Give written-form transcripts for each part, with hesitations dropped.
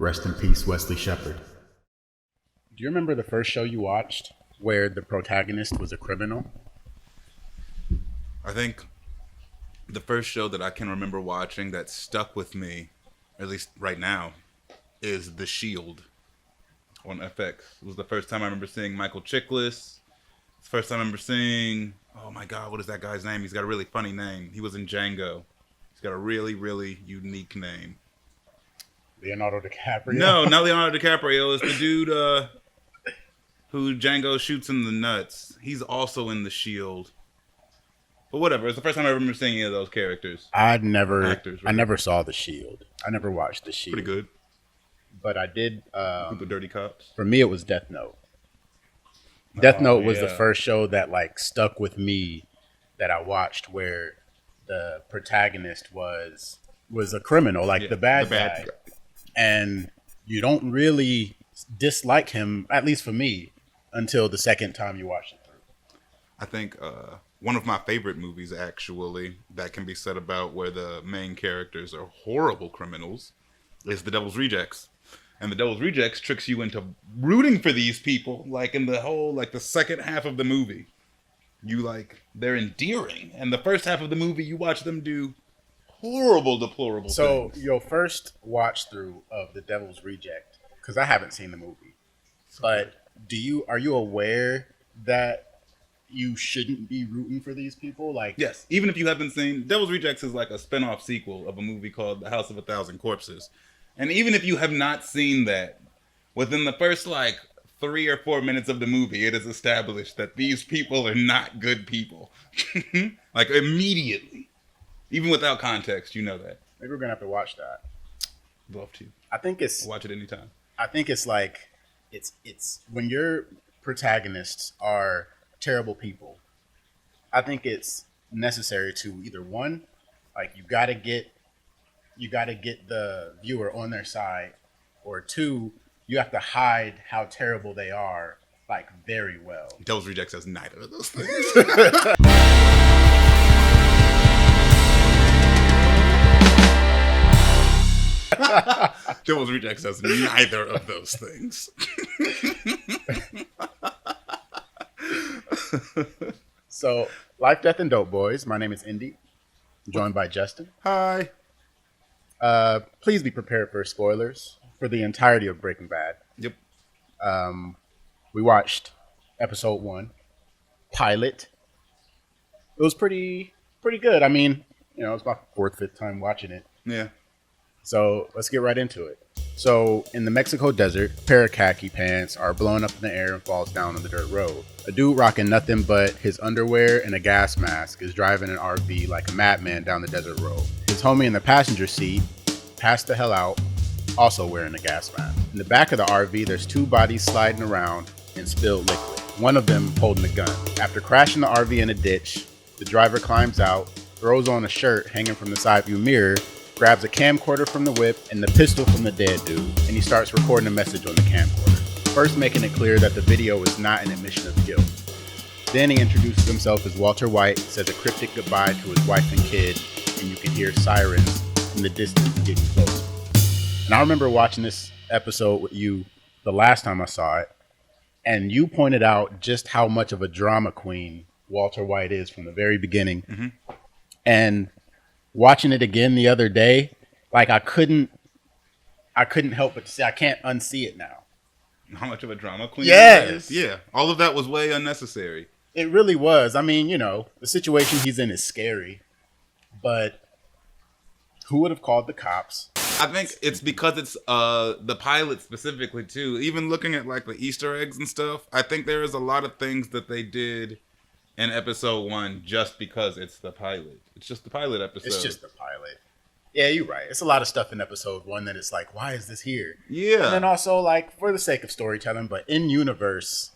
Rest in peace, Wesley Shepard. Do you remember the first show you watched where the protagonist was a criminal? I think the first show that I can remember watching that stuck with me, at least right now, is The Shield on FX. It was the first time I remember seeing Michael Chiklis. It's the first time I remember seeing, oh my God, what is that guy's name? He's got a really funny name. He was in Django. He's got a really, really unique name. Leonardo DiCaprio? No, not Leonardo DiCaprio. It's the dude who Django shoots in the nuts. He's also in The Shield. But whatever. It's the first time I remember seeing any of those characters. I never saw The Shield. I never watched The Shield. Pretty good. But I did. Group of dirty cops. For me, it was Death Note. Death Note was the first show that like stuck with me that I watched where the protagonist was a criminal, like the bad guy. And you don't really dislike him, at least for me, until the second time you watch it through. I think one of my favorite movies, actually, that can be said about where the main characters are horrible criminals is The Devil's Rejects. And The Devil's Rejects tricks you into rooting for these people, like in the whole, like the second half of the movie. They're endearing. And the first half of the movie, you watch them do horrible, deplorable things. So your first watch through of The Devil's Reject, because I haven't seen the movie, but are you aware that you shouldn't be rooting for these people? Like, yes, even if you haven't seen, Devil's Rejects is like a spin-off sequel of a movie called The House of a Thousand Corpses. And even if you have not seen that, within the first 3 or 4 minutes of the movie, it is established that these people are not good people. Like immediately. Even without context, you know that. Maybe we're gonna have to watch that. Love to. I think it's I'll watch it anytime. I think it's like it's when your protagonists are terrible people, I think it's necessary to either one, like you gotta get the viewer on their side, or two, you have to hide how terrible they are very well. Devil's Rejects has neither of those things. Devil's Rejects has neither of those things. So, Life, Death, and Dope Boys. My name is Indy. I'm joined by Justin. Hi. Please be prepared for spoilers for the entirety of Breaking Bad. Yep. We watched episode 1, pilot. It was pretty good. I mean, it's my 4th, 5th time watching it. Yeah. So let's get right into it. So in the Mexico desert, a pair of khaki pants are blown up in the air and falls down on the dirt road. A dude rocking nothing but his underwear and a gas mask is driving an RV like a madman down the desert road. His homie in the passenger seat passed the hell out, also wearing a gas mask. In the back of the RV, there's 2 bodies sliding around in spilled liquid, one of them holding a gun. After crashing the RV in a ditch, the driver climbs out, throws on a shirt hanging from the side view mirror, grabs a camcorder from the whip and the pistol from the dead dude, and he starts recording a message on the camcorder, first making it clear that the video is not an admission of guilt. Then he introduces himself as Walter White, says a cryptic goodbye to his wife and kid, and you can hear sirens in the distance getting closer. And I remember watching this episode with you the last time I saw it, and you pointed out just how much of a drama queen Walter White is from the very beginning. Mm-hmm. And watching it again the other day, I couldn't help but to say I can't unsee it now. How much of a drama queen? Yes. Yeah. All of that was way unnecessary. It really was. I mean, the situation he's in is scary, but who would have called the cops? I think it's because it's the pilot specifically too. Even looking at the Easter eggs and stuff, I think there is a lot of things that they did in episode 1 just because it's the pilot. It's just the pilot episode. It's just the pilot. Yeah, you're right. It's a lot of stuff in episode 1 that it's why is this here? Yeah. And then also for the sake of storytelling, but in universe,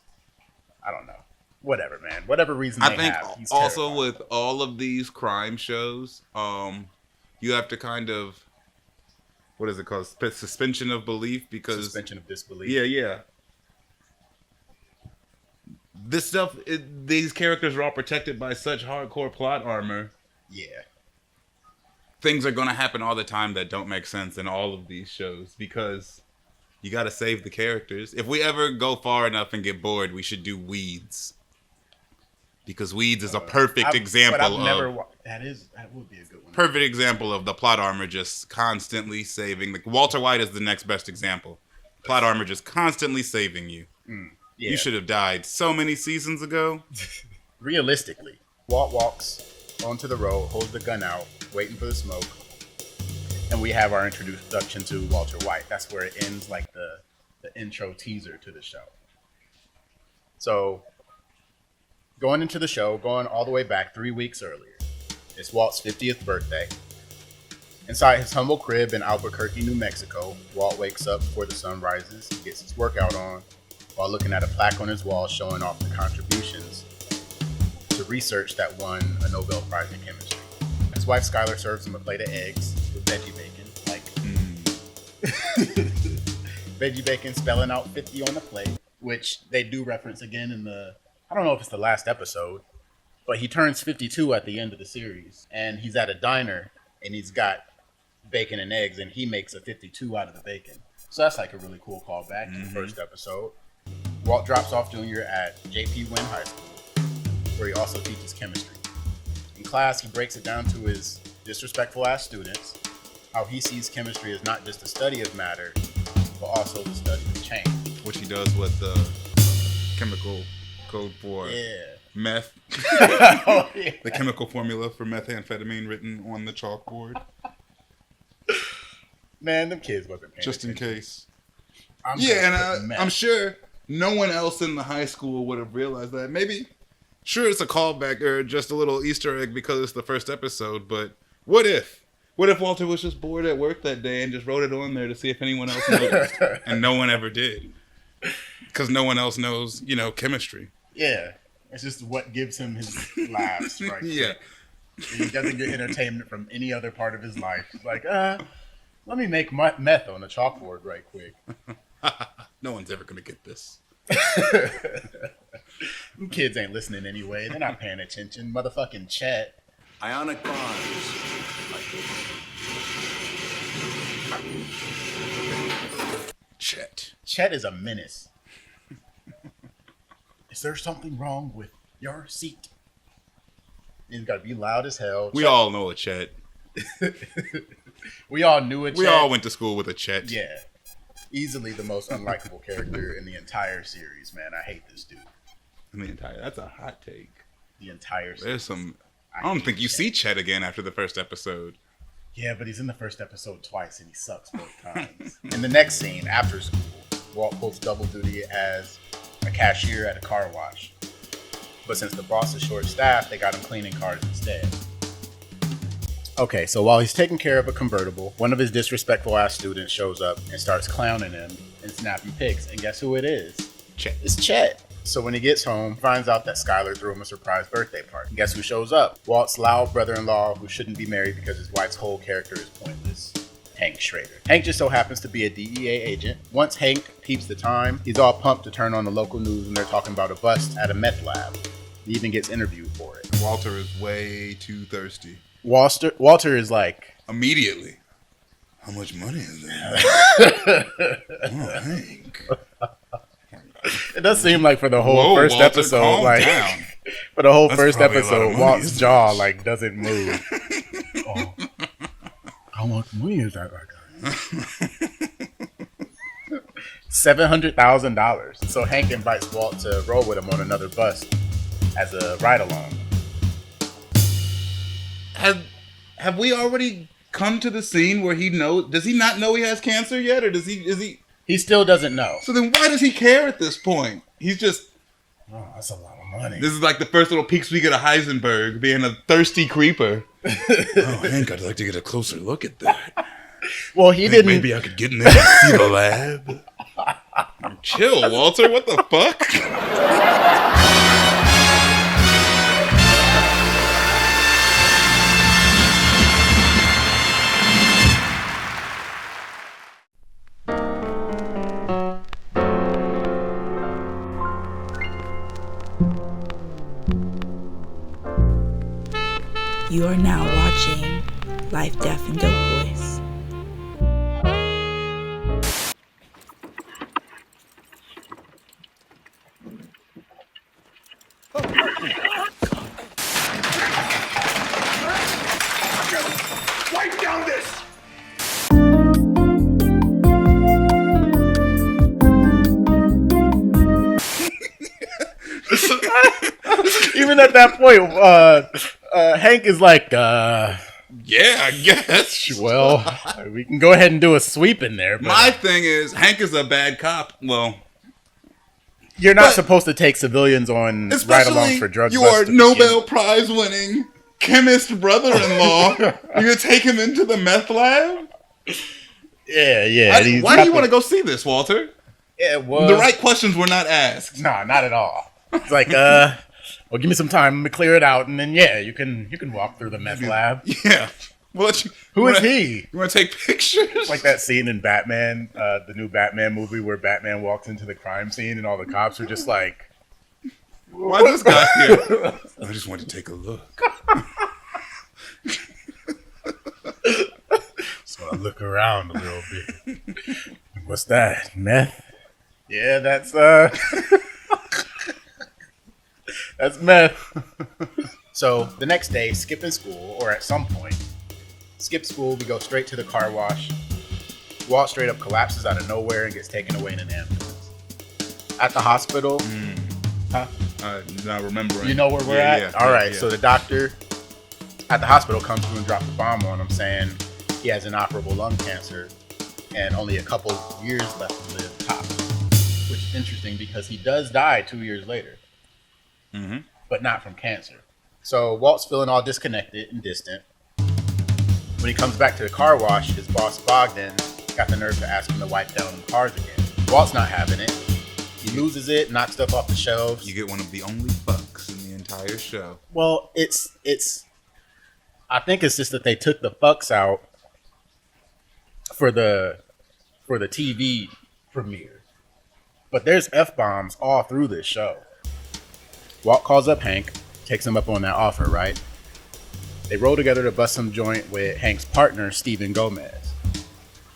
I don't know. Whatever, man. Whatever reason they have. He's also terrifying. with all of these crime shows, you have to kind of, what is it called? Suspension of belief, because suspension of disbelief. Yeah. This stuff, these characters are all protected by such hardcore plot armor. Yeah. Things are going to happen all the time that don't make sense in all of these shows because You got to save the characters. If we ever go far enough and get bored, we should do Weeds. Because Weeds is a perfect example of... That would be a good one. Perfect example of the plot armor just constantly saving. Like Walter White is the next best example. Plot armor just constantly saving you. Yeah. You should have died so many seasons ago. Realistically, Walt walks onto the road, holds the gun out, waiting for the smoke. And we have our introduction to Walter White. That's where it ends, like the intro teaser to the show. So... going into the show, going all the way back 3 weeks earlier. It's Walt's 50th birthday. Inside his humble crib in Albuquerque, New Mexico, Walt wakes up before the sun rises, gets his workout on, while looking at a plaque on his wall showing off the contributions to research that won a Nobel Prize in chemistry. His wife Skylar serves him a plate of eggs with veggie bacon, veggie bacon spelling out 50 on the plate, which they do reference again in I don't know if it's the last episode, but he turns 52 at the end of the series, and he's at a diner, and he's got bacon and eggs, and he makes a 52 out of the bacon. So that's like a really cool callback to the first episode. Walt drops off Jr. at J.P. Wynn High School, where he also teaches chemistry. In class, he breaks it down to his disrespectful-ass students, how he sees chemistry as not just the study of matter, but also the study of change. Which he does with the chemical code for meth. Oh, yeah. The chemical formula for methamphetamine written on the chalkboard. Man, them kids wasn't paying just attention. In case. I'm sure no one else in the high school would have realized that. Maybe, sure, it's a callback or just a little Easter egg because it's the first episode, but what if? What if Walter was just bored at work that day and just wrote it on there to see if anyone else noticed? And no one ever did. Because no one else knows, chemistry. Yeah. It's just what gives him his laughs, right? Yeah. He doesn't get entertainment from any other part of his life. He's like, let me make meth on the chalkboard right quick. No one's ever going to get this. Them kids ain't listening anyway. They're not paying attention. Motherfucking Chet. Ionic bonds. Chet is a menace. Is there something wrong with your seat? He's got to be loud as hell. We all know a Chet. We all knew a Chet. We all went to school with a Chet. Yeah. Easily the most unlikable character in the entire series, man. I hate this dude. That's a hot take. The entire series. There's some... I don't think you see Chet again after the first episode. Yeah, but he's in the first episode twice, and he sucks both times. In the next scene, after school, Walt pulls double duty as a cashier at a car wash. But since the boss is short-staffed, they got him cleaning cars instead. Okay, so while he's taking care of a convertible, one of his disrespectful-ass students shows up and starts clowning him in snappy pics. And guess who it is? Chet. It's Chet. So when he gets home, finds out that Skylar threw him a surprise birthday party. Guess who shows up? Walt's loud brother-in-law who shouldn't be married because his wife's whole character is pointless. Hank Schrader. Hank just so happens to be a DEA agent. Once Hank peeps the time, he's all pumped to turn on the local news when they're talking about a bust at a meth lab. He even gets interviewed for it. Walter is way too thirsty. Walter is like... Immediately. How much money is that? Oh, Hank. It does seem like for the whole first Walter, episode, like down. for the whole That's first probably episode, Walt's jaw like doesn't move. Oh, how much money is that guy? $700,000. So Hank invites Walt to roll with him on another bus as a ride along. Have we already come to the scene where he knows? Does he not know he has cancer yet, or is he? He still doesn't know. So then why does he care at this point? He's just... Oh, that's a lot of money. This is like the first little peeks we get of Heisenberg being a thirsty creeper. Oh, Hank, I'd like to get a closer look at that. Well, he didn't... Maybe I could get in there and see the lab. Chill, Walter. What the fuck? You are now watching Life, Death, and Dope Boys. Wipe down this! Even at that point, Hank is like, Yeah, I guess. well, we can go ahead and do a sweep in there. But My thing is, Hank is a bad cop. Well, you're not but- supposed to take civilians on especially ride-alongs for drug you busts are to Nobel Prize winning chemist brother-in-law. You're gonna take him into the meth lab? Yeah. and he's Why got do you the- want to go see this, Walter? Yeah, well, The right questions were not asked. Nah, not at all. It's like, well, give me some time. Let me clear it out, and then you can walk through the meth lab. Yeah. We'll let you. Who is he? You want to take pictures? Like that scene in Batman, the new Batman movie, where Batman walks into the crime scene and all the cops are just like, Why this guy here? I just want to take a look. so I look around a little bit. What's that? Meth? Yeah, that's that's meth. So the next day, skipping school, or at some point, skip school, we go straight to the car wash. Walt straight up collapses out of nowhere and gets taken away in an ambulance. At the hospital, huh? I'm not remembering. You know where we're at? Yeah, All right, yeah. so the doctor at the hospital comes through and drops a bomb on him saying he has inoperable lung cancer and only a couple years left to live tops. Which is interesting because he does die 2 years later, but not from cancer. So Walt's feeling all disconnected and distant. When he comes back to the car wash, his boss Bogdan got the nerve to ask him to wipe down the cars again. Walt's not having it. He loses it, knocks stuff off the shelves. You get one of the only fucks in the entire show. Well, it's. I think it's just that they took the fucks out for the TV premiere, but there's f-bombs all through this show. Walt calls up Hank, takes him up on that offer. Right? They roll together to bust some joint with Hank's partner Stephen Gomez.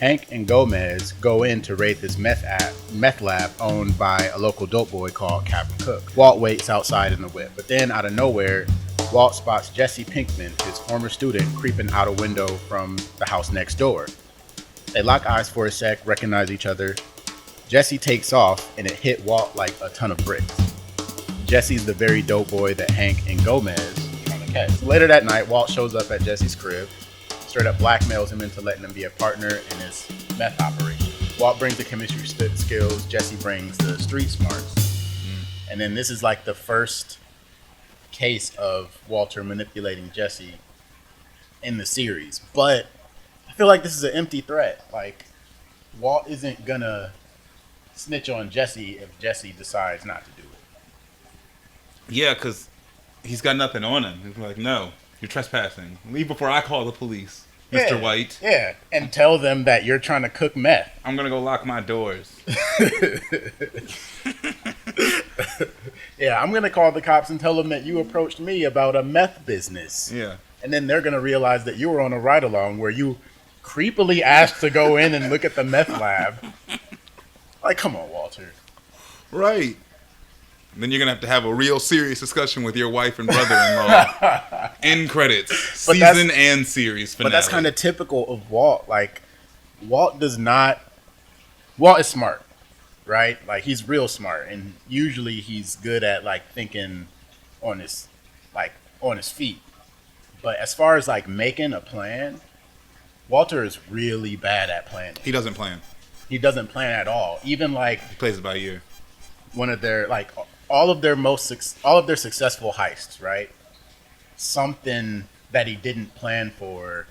Hank and Gomez go in to raid this meth lab owned by a local dope boy called Captain Cook. Walt waits outside in the whip, but then out of nowhere, Walt spots Jesse Pinkman, his former student, creeping out a window from the house next door. They lock eyes for a sec, recognize each other. Jesse takes off, and it hit Walt like a ton of bricks. Jesse's the very dope boy that Hank and Gomez are trying to catch. Later that night, Walt shows up at Jesse's crib, straight up blackmails him into letting him be a partner in his meth operation. Walt brings the chemistry skills, Jesse brings the street smarts. And then this is like the first case of Walter manipulating Jesse in the series. But I feel like this is an empty threat. Like, Walt isn't gonna snitch on Jesse if Jesse decides not to do it. Yeah, because he's got nothing on him. He's like, no, you're trespassing. Leave before I call the police, Mr. White. Yeah, and tell them that you're trying to cook meth. I'm going to go lock my doors. Yeah, I'm gonna call the cops and tell them that you approached me about a meth business. Yeah. And then they're gonna realize that you were on a ride along where you creepily asked to go in and look at the meth lab. Like, come on, Walter. Right. Then you're going to have a real serious discussion with your wife and brother-in-law. End credits. But that's- Season and series finale. But that's kind of typical of Walt. Like, Walt is smart, right? Like, he's real smart, and usually he's good at like thinking on his feet. But as far as like making a plan, Walter is really bad at planning. He doesn't plan. He doesn't plan at all. Even like He plays it by ear. one of their like all of their successful heists, right? Something that he didn't plan for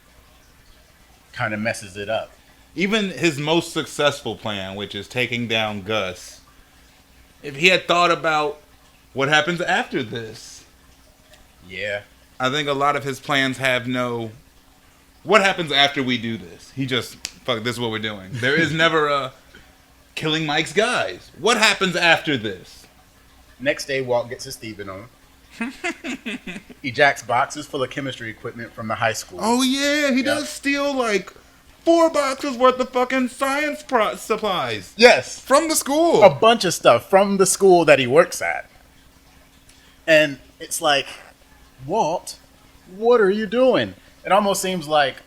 kind of messes it up. Even his most successful plan, which is taking down Gus, if he had thought about what happens after this, Yeah. I think a lot of his plans have no... What happens after we do this? He just, fuck, this is what we're doing. There is never a killing Mike's guys. What happens after this? Next day, Walt gets his thieving on. He jacks boxes full of chemistry equipment from the high school. Oh yeah, he does steal like 4 boxes worth of fucking science supplies Yes. from the school. A bunch of stuff from the school that he works at. And it's like, Walt, what are you doing? It almost seems like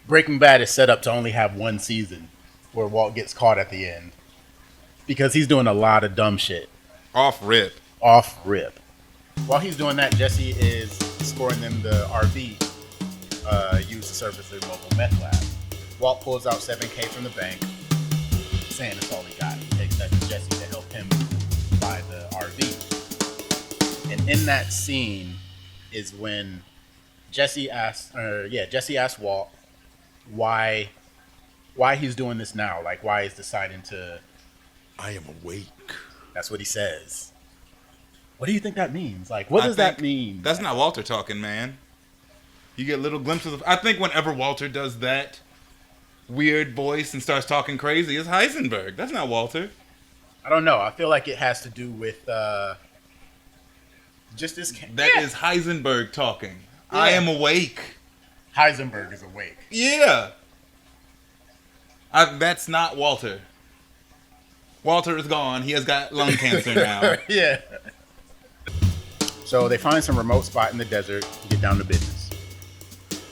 Breaking Bad is set up to only have one season where Walt gets caught at the end because he's doing a lot of dumb shit Off rip. off rip. While he's doing that, Jesse is scoring them the RV used to service their mobile meth lab. Walt pulls out $7K from the bank, saying it's all he got. He takes that to Jesse to help him buy the RV. And in that scene is when Jesse asks Walt why he's doing this now, like why he's deciding to. I am awake. That's what he says. What do you think that means? Like, what does that mean? That's not Walter talking, man. You get little glimpses of. I think whenever Walter does that weird voice and starts talking crazy, it's Heisenberg. That's not Walter. I don't know. I feel like it has to do with just this. That is Heisenberg talking. Yeah. I am awake. Heisenberg is awake. Yeah. That's not Walter. Walter is gone. He has got lung cancer now. Yeah. So they find some remote spot in the desert to get down to business.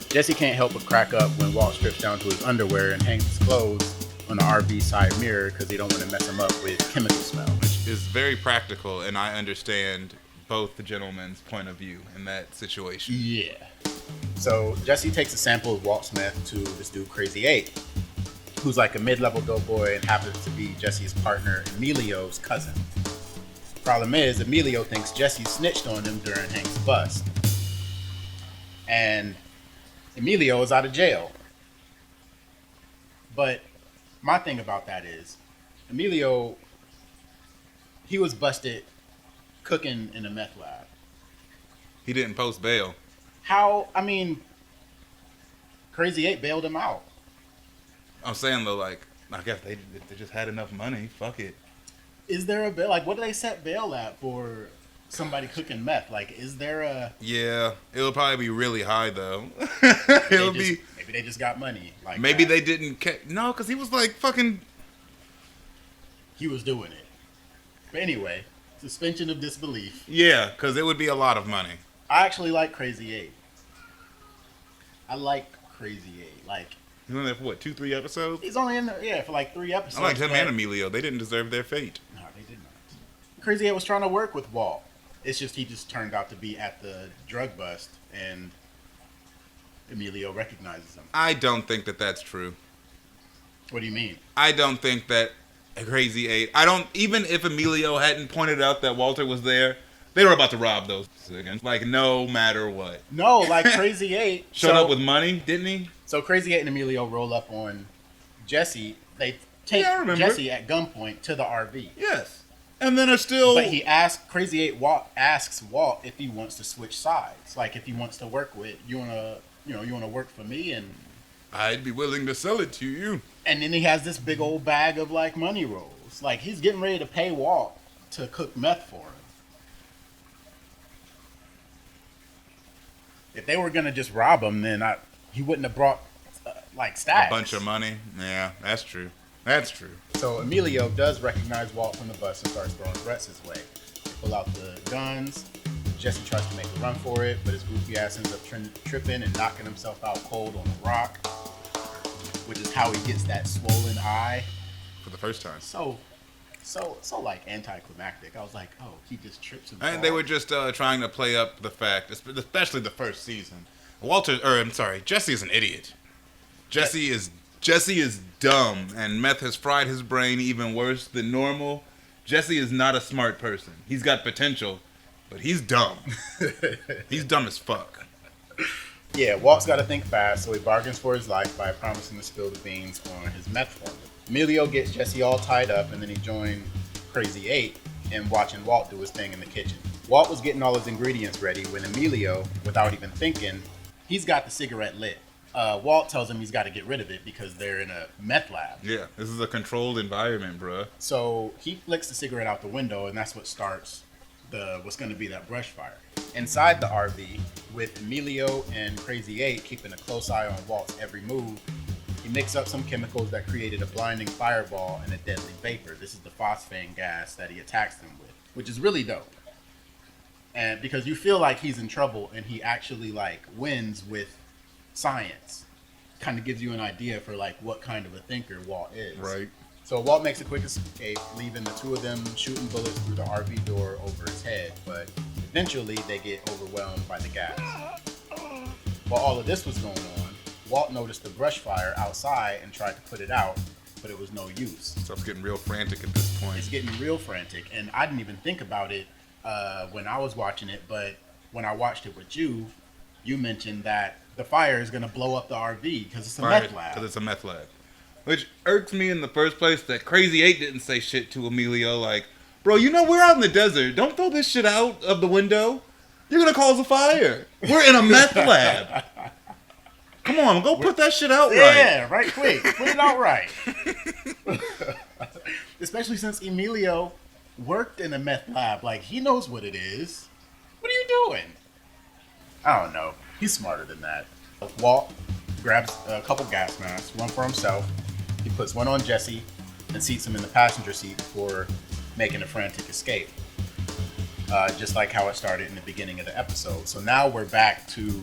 Jesse can't help but crack up when Walt strips down to his underwear and hangs his clothes on the RV side mirror because he don't want to mess him up with chemical smell. Which is very practical, and I understand both the gentleman's point of view in that situation. Yeah. So Jesse takes a sample of Walt's meth to this dude Crazy 8, who's like a mid-level doughboy and happens to be Jesse's partner Emilio's cousin. Problem is, Emilio thinks Jesse snitched on him during Hank's bust. And Emilio is out of jail. But my thing about that is, Emilio, he was busted cooking in a meth lab. He didn't post bail. Crazy 8 bailed him out. I'm saying though, like, I guess they just had enough money. Fuck it. Is there a bail? Like, what do they set bail at for somebody cooking meth? Like, is there a... Yeah, it'll probably be really high, though. Maybe they just got money. Like maybe that. they didn't... No, because he was, like, fucking... He was doing it. But anyway, suspension of disbelief. Yeah, because it would be a lot of money. I actually like Crazy 8. I like Crazy 8. Like... He's only there for, what, 2-3 episodes? He's only in there, for like 3 episodes. I like him and Emilio. They didn't deserve their fate. No, they did not. Crazy 8 was trying to work with Walt. It's just he just turned out to be at the drug bust, and Emilio recognizes him. I don't think that that's true. What do you mean? I don't think that Crazy 8... Even if Emilio hadn't pointed out that Walter was there, they were about to rob those again. Like, no matter what. No, like Crazy 8... Showed up with money, didn't he? So Crazy 8 and Emilio roll up on Jesse. They take Jesse at gunpoint to the RV. Yes. And then But he asks, Crazy 8 asks Walt if he wants to switch sides. Like, if he wants to work with, you want to work for me? And I'd be willing to sell it to you. And then he has this big old bag of, like, money rolls. Like, he's getting ready to pay Walt to cook meth for him. If they were going to just rob him, then he wouldn't have brought, stacks. A bunch of money. Yeah, that's true. That's true. So Emilio does recognize Walt from the bus and starts throwing threats his way. They pull out the guns. Jesse tries to make a run for it, but his goofy ass ends up tripping and knocking himself out cold on a rock, which is how he gets that swollen eye. For the first time. So like anticlimactic. I was like, oh, he just trips and And they were just trying to play up the fact, especially the first season. Jesse is an idiot. Jesse is dumb, and meth has fried his brain even worse than normal. Jesse is not a smart person. He's got potential, but he's dumb. He's dumb as fuck. Yeah, Walt's got to think fast, so he bargains for his life by promising to spill the beans on his meth formula. Emilio gets Jesse all tied up, and then he joined Crazy 8 in watching Walt do his thing in the kitchen. Walt was getting all his ingredients ready when Emilio, without even thinking, he's got the cigarette lit. Walt tells him he's got to get rid of it because they're in a meth lab. Yeah, this is a controlled environment, bruh. So he flicks the cigarette out the window, and that's what starts what's going to be that brush fire. Inside the RV, with Emilio and Crazy 8 keeping a close eye on Walt's every move, he mixed up some chemicals that created a blinding fireball and a deadly vapor. This is the phosphane gas that he attacks them with, which is really dope. And because you feel like he's in trouble, and he actually like wins with science, kind of gives you an idea for like what kind of a thinker Walt is. Right. So Walt makes a quick escape, leaving the two of them shooting bullets through the RV door over his head, but eventually they get overwhelmed by the gas. While all of this was going on, Walt noticed the brush fire outside and tried to put it out, but it was no use. Stuff's getting real frantic at this point. It's getting real frantic, and I didn't even think about it when I was watching it, but when I watched it with you, you mentioned that the fire is going to blow up the RV because it's a meth lab. Because it's a meth lab. Which irks me in the first place that Crazy 8 didn't say shit to Emilio like, bro, you know we're out in the desert. Don't throw this shit out of the window. You're going to cause a fire. We're in a meth lab. Come on, go put that shit out right. Yeah, right quick. Put it out right. Especially since Emilio worked in a meth lab. Like, he knows what it is. What are you doing? I don't know. He's smarter than that. Walt grabs a couple gas masks, one for himself. He puts one on Jesse and seats him in the passenger seat before making a frantic escape. Just like how it started in the beginning of the episode. So now we're back to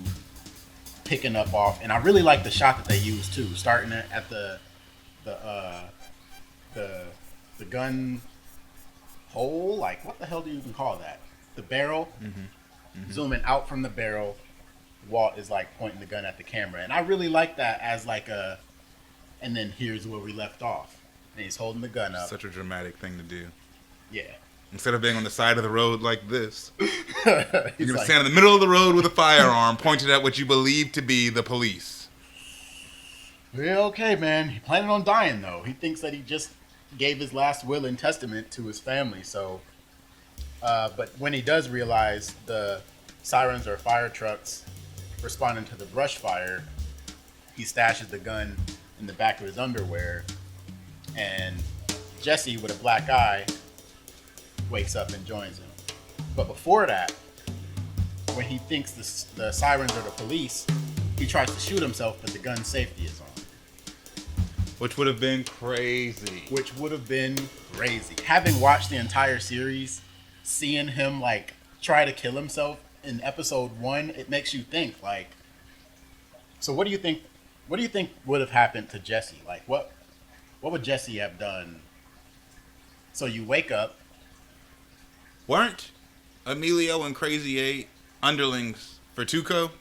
picking up off, and I really like the shot that they used too, starting at the gun hole. Like, what the hell do you even call that? The barrel. Zooming out from the barrel, Walt is like pointing the gun at the camera, and I really like that as like a. And then here's where we left off, and he's holding the gun up. Such a dramatic thing to do. Yeah. Instead of being on the side of the road like this, you're He's going to like, stand in the middle of the road with a firearm pointed at what you believe to be the police. "Yeah, okay, man. He planning on dying though. He thinks that he just gave his last will and testament to his family. So, but when he does realize the sirens are fire trucks responding to the brush fire, he stashes the gun in the back of his underwear, and Jesse, with a black eye, wakes up and joins him. But before that, when he thinks the sirens are the police, he tries to shoot himself, but the gun safety is on. Which would have been crazy. Having watched the entire series, seeing him like try to kill himself in episode 1, it makes you think like, so what do you think would have happened to Jesse? Like, what would Jesse have done? So you wake up. Weren't Emilio and Crazy 8 underlings for Tuco?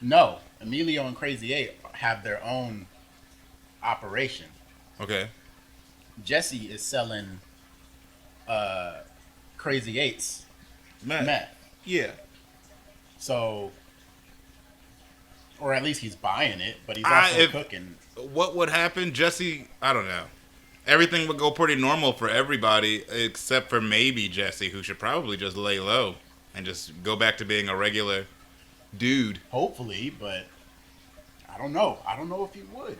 No, Emilio and Crazy 8 have their own operation. Okay. Jesse is selling Crazy 8's meth. Yeah. So, or at least he's buying it, but he's also cooking. What would happen? Jesse, I don't know. Everything would go pretty normal for everybody except for maybe Jesse, who should probably just lay low and just go back to being a regular dude. Hopefully, but I don't know. I don't know if he would.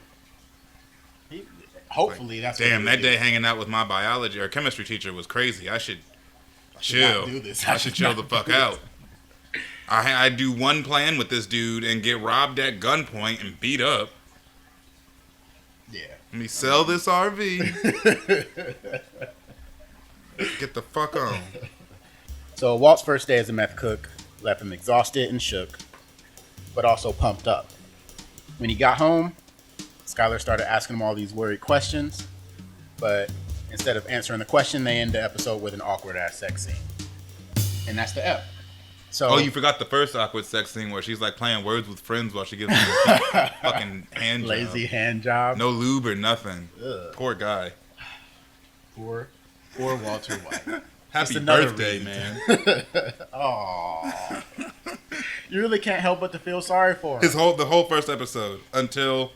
Hopefully, that's damn, what that day hanging out with my biology or chemistry teacher was crazy. I should chill. not do this. I should chill the fuck out. I do one plan with this dude and get robbed at gunpoint and beat up. Yeah. Let me sell this RV. Get the fuck on. So Walt's first day as a meth cook left him exhausted and shook, but also pumped up. When he got home, Skylar started asking him all these worried questions, but instead of answering the question, they end the episode with an awkward ass sex scene. And that's the F. So, oh, you forgot the first awkward sex scene where she's like playing words with friends while she gives him a fucking hand job. Lazy hand job. No lube or nothing. Ugh. Poor guy. Poor Walter White. Happy another birthday, reason. man. Aww. You really can't help but to feel sorry for him. The whole first episode until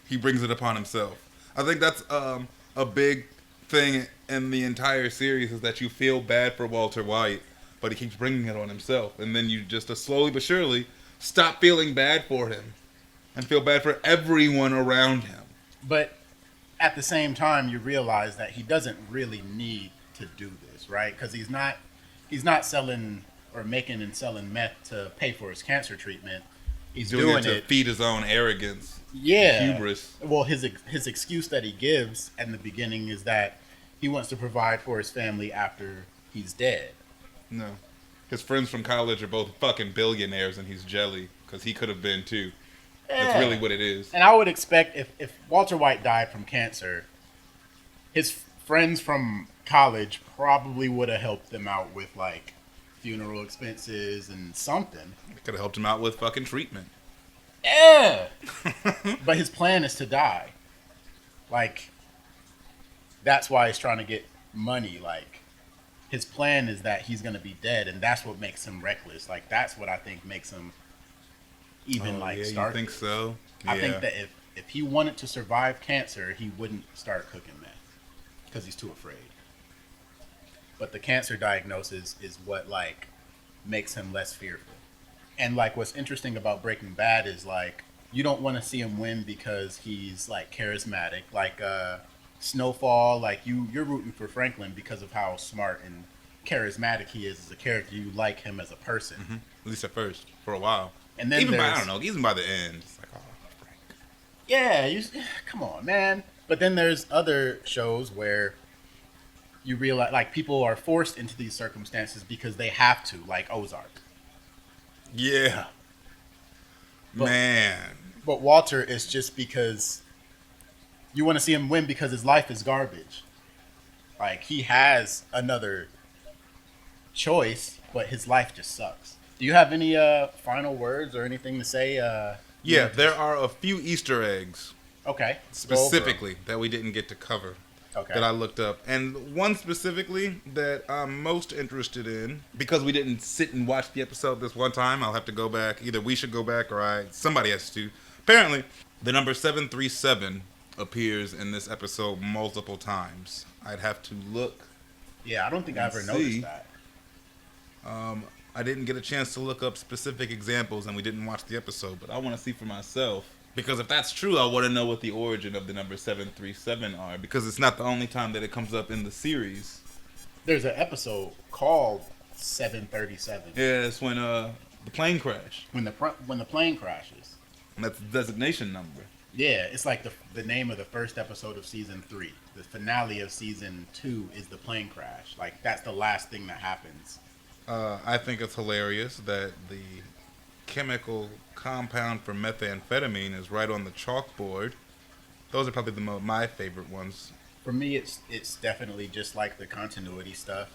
he brings it upon himself. I think that's a big thing in the entire series is that you feel bad for Walter White, but he keeps bringing it on himself, and then you just slowly but surely stop feeling bad for him and feel bad for everyone around him. But at the same time, you realize that he doesn't really need to do this, right? Because he's not selling or making and selling meth to pay for his cancer treatment. He's doing it to feed his own arrogance. Yeah. Hubris. Well, his excuse that he gives in the beginning is that he wants to provide for his family after he's dead. No. his friends from college are both fucking billionaires and he's jelly because he could have been too. That's really what it is. And I would expect if Walter White died from cancer, his friends from college probably would have helped them out with like funeral expenses and something. Could have helped him out with fucking treatment. Yeah. But his plan is to die. Like, that's why he's trying to get money. Like, his plan is that he's going to be dead, and that's what makes him reckless. Like, that's what I think makes him even, start. You think so? Yeah. I think that if he wanted to survive cancer, he wouldn't start cooking meth because he's too afraid. But the cancer diagnosis is what, like, makes him less fearful. And, like, what's interesting about Breaking Bad is, like, you don't want to see him win because he's, like, charismatic. Like, Snowfall, like, you're rooting for Franklin because of how smart and charismatic he is as a character. You like him as a person. Mm-hmm. At least at first, for a while. And then even by the end, it's like, oh, Frank. Yeah, come on, man. But then there's other shows where you realize, like, people are forced into these circumstances because they have to, like Ozark. Yeah. Man. But Walter is just because you want to see him win because his life is garbage. Like, he has another choice, but his life just sucks. Do you have any final words or anything to say? Yeah, there are a few Easter eggs. Okay. Specifically that we didn't get to cover. Okay. That I looked up. And one specifically that I'm most interested in, because we didn't sit and watch the episode this one time, I'll have to go back. Either we should go back or somebody has to. Apparently, the number 737 appears in this episode multiple times. I'd have to look. Yeah, I don't think I ever noticed that. I didn't get a chance to look up specific examples and we didn't watch the episode, but I want to see for myself. Because if that's true, I want to know what the origin of the number 737 are. Because it's not the only time that it comes up in the series. There's an episode called 737. Yeah, it's when the plane crashed. When the plane crashes. And that's the designation number. Yeah, it's like the name of the first episode of season 3. The finale of season 2 is the plane crash. Like, that's the last thing that happens. I think it's hilarious that the chemical compound for methamphetamine is right on the chalkboard. Those are probably my favorite ones. For me, it's definitely just like the continuity stuff.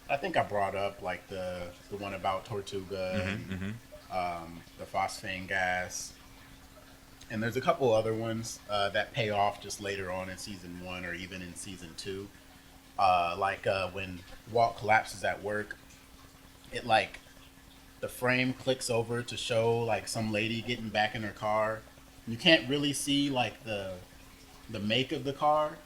I think I brought up like the one about Tortuga, the phosphine gas, and there's a couple other ones that pay off just later on in season 1 or even in season 2. When Walt collapses at work, it like the frame clicks over to show like some lady getting back in her car. You can't really see like the make of the car,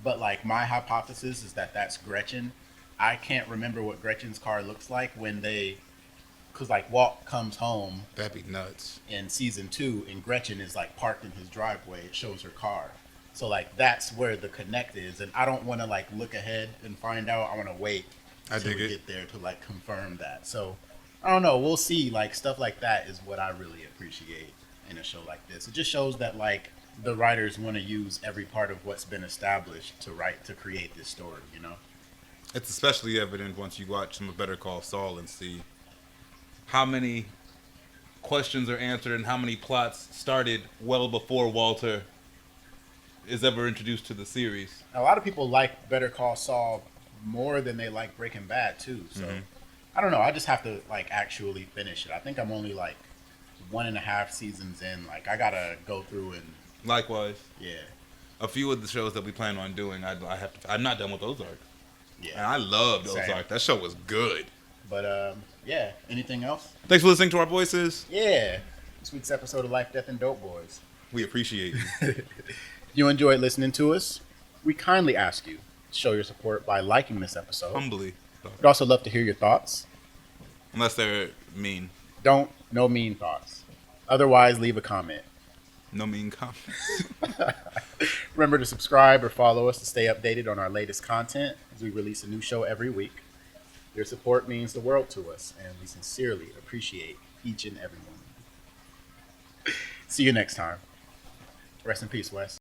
but like my hypothesis is that that's Gretchen. I can't remember what Gretchen's car looks like because like Walt comes home. That'd be nuts. In season 2, and Gretchen is like parked in his driveway. It shows her car. So like that's where the connect is, and I don't want to like look ahead and find out. I want to wait until we get there to like confirm that. So I don't know. We'll see. Like stuff like that is what I really appreciate in a show like this. It just shows that like the writers want to use every part of what's been established to create this story. You know. It's especially evident once you watch some of Better Call Saul and see how many questions are answered and how many plots started well before Walter is ever introduced to the series. A lot of people like Better Call Saul more than they like Breaking Bad too. So I don't know. I just have to like actually finish it. I think I'm only like 1.5 seasons in. Like I gotta go through and. Likewise. Yeah. A few of the shows that we plan on doing, I'm not done with Ozark. Yeah. And I loved Ozark. That show was good. But yeah. Anything else? Thanks for listening to our voices. Yeah. This week's episode of Life, Death, and Dope Boys. We appreciate you. If you enjoyed listening to us, we kindly ask you to show your support by liking this episode. Humbly. We'd also love to hear your thoughts. Unless they're mean. No mean thoughts. Otherwise, leave a comment. No mean comments. Remember to subscribe or follow us to stay updated on our latest content as we release a new show every week. Your support means the world to us, and we sincerely appreciate each and every one of you. See you next time. Rest in peace, Wes.